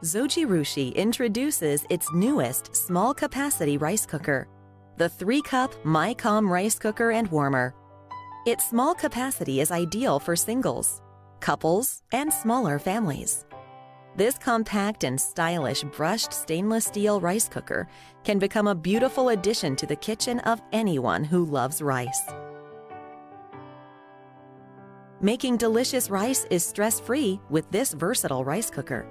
Zojirushi introduces its newest small-capacity rice cooker, the 3-cup Micom rice cooker and warmer. Its small capacity is ideal for singles, couples, and smaller families. This compact and stylish brushed stainless steel rice cooker can become a beautiful addition to the kitchen of anyone who loves rice. Making delicious rice is stress-free with this versatile rice cooker.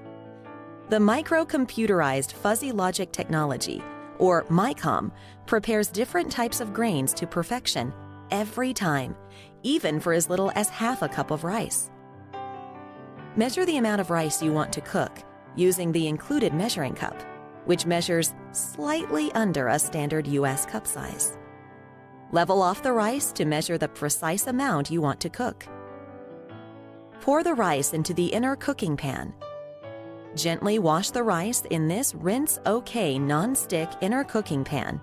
The micro-computerized fuzzy logic technology, or Micom, prepares different types of grains to perfection every time, even for as little as half a cup of rice. Measure the amount of rice you want to cook using the included measuring cup, which measures slightly under a standard US cup size. Level off the rice to measure the precise amount you want to cook. Pour the rice into the inner cooking pan. Gently wash the rice in this rinse OK non-stick inner cooking pan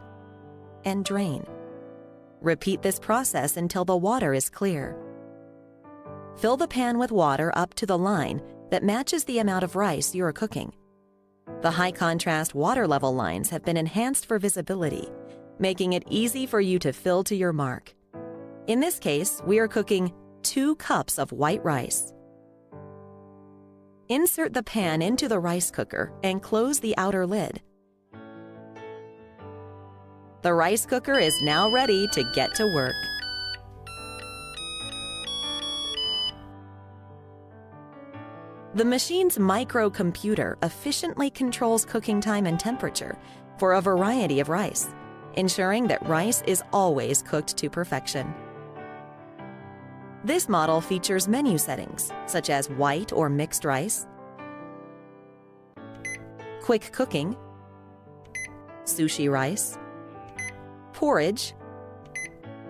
and drain. Repeat this process until the water is clear. Fill the pan with water up to the line that matches the amount of rice you are cooking. The high-contrast water level lines have been enhanced for visibility, making it easy for you to fill to your mark. In this case, we are cooking 2 cups of white rice. Insert the pan into the rice cooker and close the outer lid. The rice cooker is now ready to get to work. The machine's microcomputer efficiently controls cooking time and temperature for a variety of rice, ensuring that rice is always cooked to perfection. This model features menu settings such as white or mixed rice, quick cooking, sushi rice, porridge,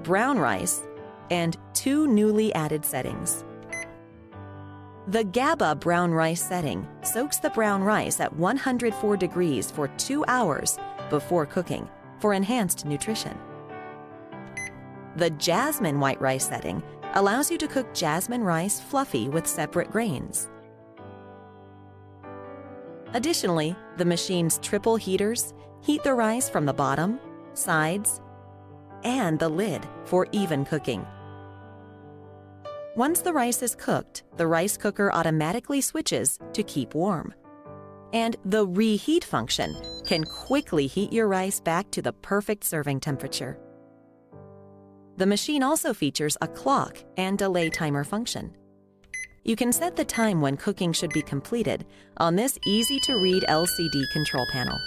brown rice, and 2 newly added settings. The GABA brown rice setting soaks the brown rice at 104 degrees for 2 hours before cooking for enhanced nutrition. The jasmine white rice setting allows you to cook jasmine rice fluffy with separate grains. Additionally, the machine's triple heaters heat the rice from the bottom, sides, and the lid for even cooking. Once the rice is cooked, the rice cooker automatically switches to keep warm. And the reheat function can quickly heat your rice back to the perfect serving temperature. The machine also features a clock and delay timer function. You can set the time when cooking should be completed on this easy-to-read LCD control panel.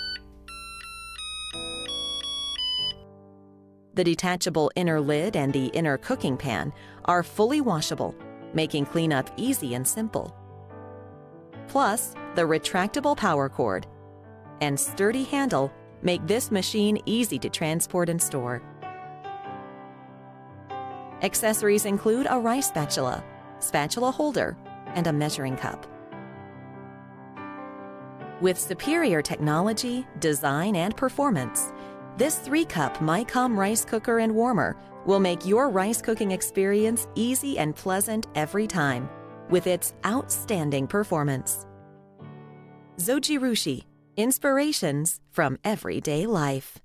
The detachable inner lid and the inner cooking pan are fully washable, making cleanup easy and simple. Plus, the retractable power cord and sturdy handle make this machine easy to transport and store. Accessories include a rice spatula, spatula holder, and a measuring cup. With superior technology, design, and performance, this 3-cup Micom rice cooker and warmer will make your rice cooking experience easy and pleasant every time with its outstanding performance. Zojirushi, inspirations from everyday life.